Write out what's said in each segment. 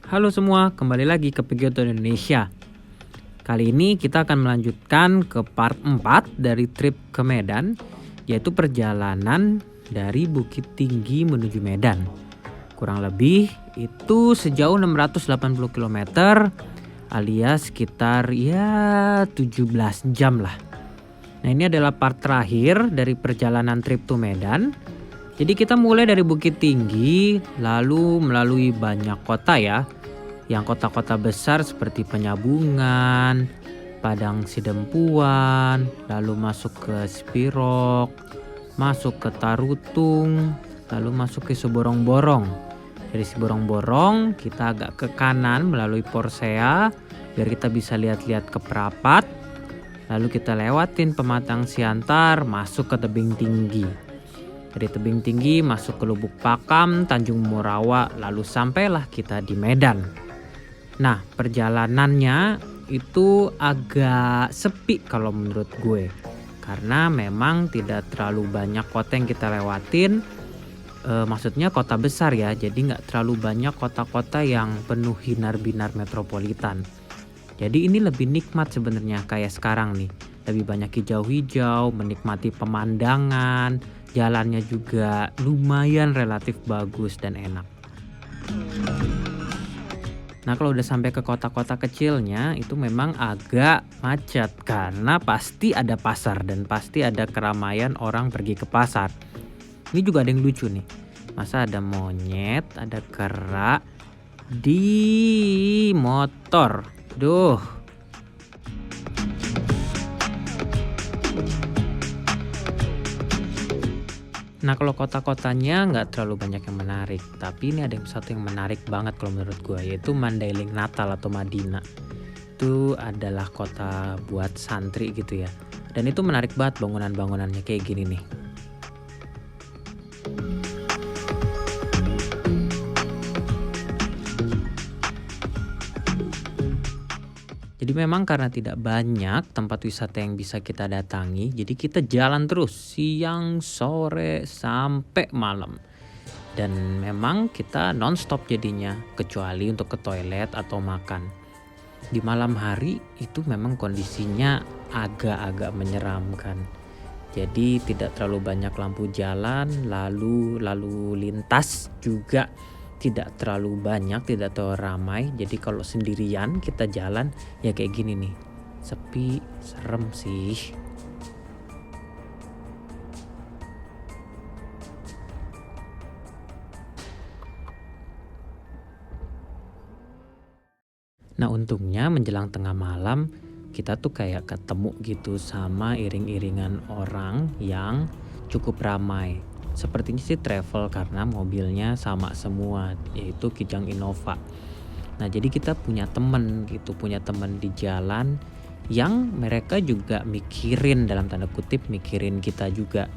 Halo semua, kembali lagi ke Pegioto Indonesia. Kali ini kita akan melanjutkan ke part 4 dari trip ke Medan, yaitu perjalanan dari Bukit Tinggi menuju Medan. Kurang lebih itu sejauh 680 km alias sekitar 17 jam lah. Nah, ini adalah part terakhir dari perjalanan trip to Medan. Jadi kita mulai dari Bukit Tinggi lalu melalui banyak kota ya. Yang kota-kota besar seperti Penyabungan, Padang Sidempuan, lalu masuk ke Spirok, masuk ke Tarutung, lalu masuk ke Siborong-Borong. Dari Siborong-Borong kita agak ke kanan melalui Porsea biar kita bisa lihat-lihat ke Prapat. Lalu kita lewatin Pematang Siantar, masuk ke Tebing Tinggi. Dari Tebing Tinggi masuk ke Lubuk Pakam, Tanjung Morawa, lalu sampailah kita di Medan. Nah, perjalanannya itu agak sepi kalau menurut gue. Karena memang tidak terlalu banyak kota yang kita lewatin. Maksudnya kota besar ya, jadi nggak terlalu banyak kota-kota yang penuh hinar-binar metropolitan. Jadi ini lebih nikmat sebenarnya kayak sekarang nih. Lebih banyak hijau-hijau, menikmati pemandangan, jalannya juga lumayan relatif bagus dan enak. Nah, kalau udah sampai ke kota-kota kecilnya itu memang agak macet karena pasti ada pasar dan pasti ada keramaian orang pergi ke pasar. Ini juga ada yang lucu nih. Masa ada monyet, ada kera di motor. Duh. Nah, kalau kota-kotanya nggak terlalu banyak yang menarik, tapi ini ada satu yang menarik banget kalau menurut gue, yaitu Mandailing Natal atau Madinah. Itu adalah kota buat santri gitu ya. Dan itu menarik banget bangunan-bangunannya kayak gini nih. Jadi memang karena tidak banyak tempat wisata yang bisa kita datangi, jadi kita jalan terus siang, sore, sampai malam. Dan memang kita non-stop jadinya, kecuali untuk ke toilet atau makan. Di malam hari itu memang kondisinya agak-agak menyeramkan. Jadi tidak terlalu banyak lampu jalan, lalu lintas juga tidak terlalu banyak, tidak terlalu ramai. Jadi kalau sendirian kita jalan ya kayak gini nih, sepi, serem sih. Nah, untungnya menjelang tengah malam kita tuh kayak ketemu gitu sama iring-iringan orang yang cukup ramai. Sepertinya sih travel karena mobilnya sama semua, yaitu Kijang Innova. Nah, jadi kita punya temen gitu, punya temen di jalan yang mereka juga mikirin, dalam tanda kutip mikirin kita juga.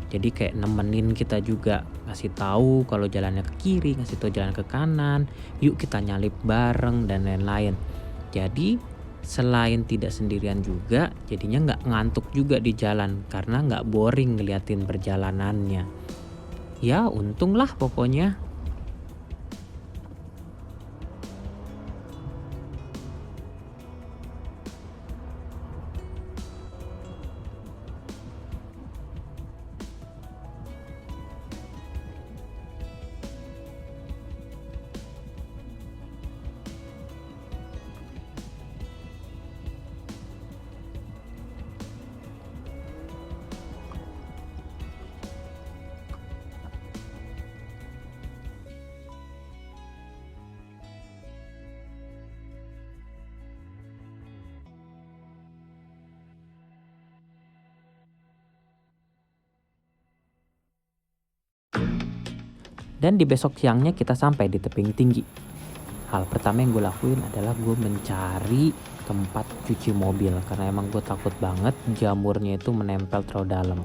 Jadi kayak nemenin kita juga, ngasih tahu kalau jalannya ke kiri, ngasih tahu jalan ke kanan, yuk kita nyalip bareng dan lain-lain. Jadi selain tidak sendirian juga, jadinya nggak ngantuk juga di jalan karena nggak boring ngeliatin perjalanannya. Ya untunglah pokoknya. Dan di besok siangnya kita sampai di Tebing Tinggi. Hal pertama yang gue lakuin adalah gue mencari tempat cuci mobil karena emang gue takut banget jamurnya itu menempel terlalu dalam.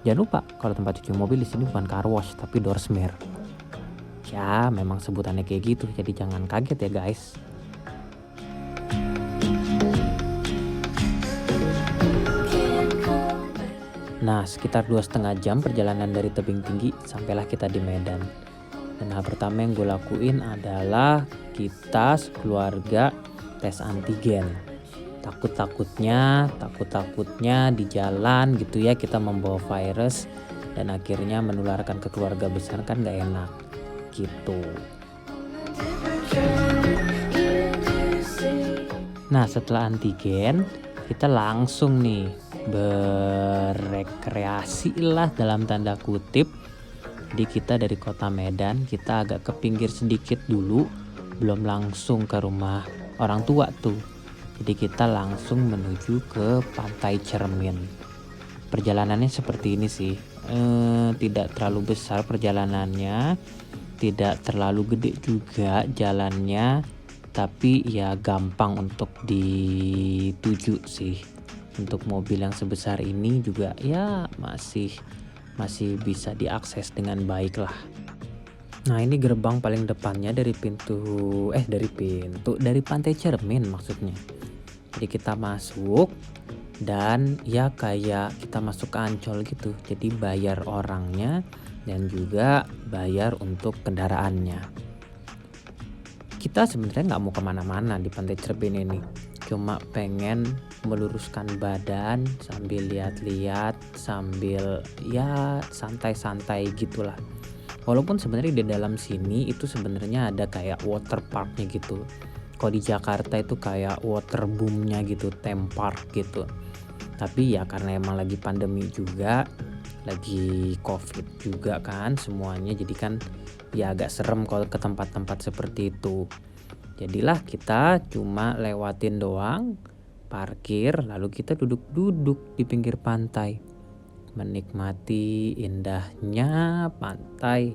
Jangan lupa kalau tempat cuci mobil di sini bukan car wash tapi door smear. Ya memang sebutannya kayak gitu, jadi jangan kaget ya guys. Nah, sekitar 2,5 jam perjalanan dari Tebing Tinggi sampailah kita di Medan. Dan hal pertama yang gue lakuin adalah kita sekeluarga tes antigen. Takut-takutnya di jalan gitu ya kita membawa virus dan akhirnya menularkan ke keluarga besar, kan gak enak gitu. Nah, setelah antigen kita langsung nih berekreasi lah dalam tanda kutip. Jadi kita dari kota Medan kita agak ke pinggir sedikit dulu, belum langsung ke rumah orang tua tuh. Jadi kita langsung menuju ke Pantai Cermin. Perjalanannya seperti ini sih, tidak terlalu besar perjalanannya, tidak terlalu gede juga jalannya, tapi ya gampang untuk dituju sih. Untuk mobil yang sebesar ini juga ya masih bisa diakses dengan baik lah. Nah, ini gerbang paling depannya dari Pantai Cermin maksudnya. Jadi kita masuk dan ya kayak kita masuk ke Ancol gitu. Jadi bayar orangnya dan juga bayar untuk kendaraannya. Kita sebenarnya nggak mau kemana-mana di Pantai Cermin ini. Cuma pengen meluruskan badan sambil lihat-lihat, sambil ya santai-santai gitulah. Walaupun sebenarnya di dalam sini itu sebenarnya ada kayak water parknya gitu. Kalau di Jakarta itu kayak water boomnya gitu, theme park gitu. Tapi ya karena emang lagi pandemi juga, lagi COVID juga kan semuanya, jadi kan ya agak serem kalau ke tempat-tempat seperti itu. Jadilah kita cuma lewatin doang, parkir, lalu kita duduk-duduk di pinggir pantai. Menikmati indahnya pantai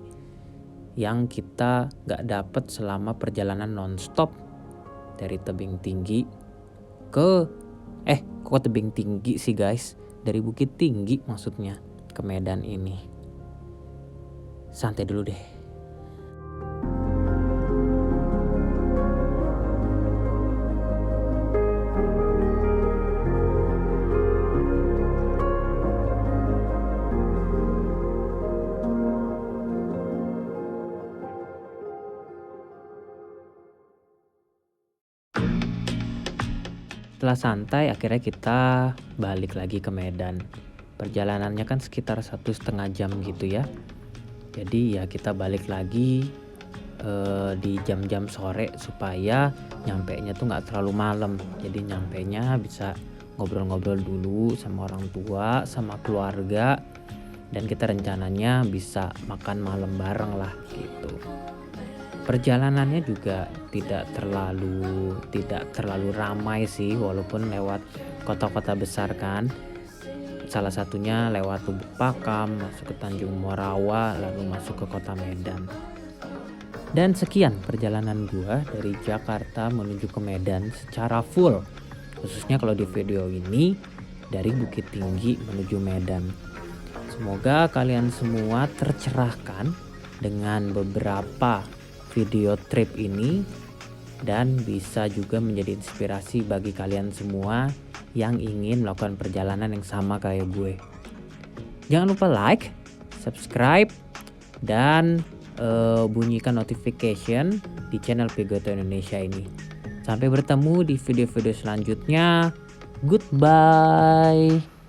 yang kita gak dapet selama perjalanan nonstop dari tebing tinggi kok tebing tinggi sih guys, dari Bukit Tinggi maksudnya ke Medan ini. Santai dulu deh. Setelah santai akhirnya kita balik lagi ke Medan. Perjalanannya kan sekitar 1,5 jam gitu ya. Jadi ya kita balik lagi di jam-jam sore supaya nyampenya tuh gak terlalu malam. Jadi nyampenya bisa ngobrol-ngobrol dulu sama orang tua, sama keluarga. Dan kita rencananya bisa makan malam bareng lah gitu. Perjalanannya juga tidak terlalu ramai sih, walaupun lewat kota-kota besar kan. Salah satunya lewat Lubuk Pakam, masuk ke Tanjung Morawa, lalu masuk ke kota Medan. Dan sekian perjalanan gua dari Jakarta menuju ke Medan secara full. Khususnya kalau di video ini dari Bukit Tinggi menuju Medan. Semoga kalian semua tercerahkan dengan beberapa video trip ini dan bisa juga menjadi inspirasi bagi kalian semua yang ingin melakukan perjalanan yang sama kayak gue. Jangan lupa like, subscribe, dan bunyikan notification di channel Pigoto Indonesia ini. Sampai bertemu di video-video selanjutnya. Goodbye.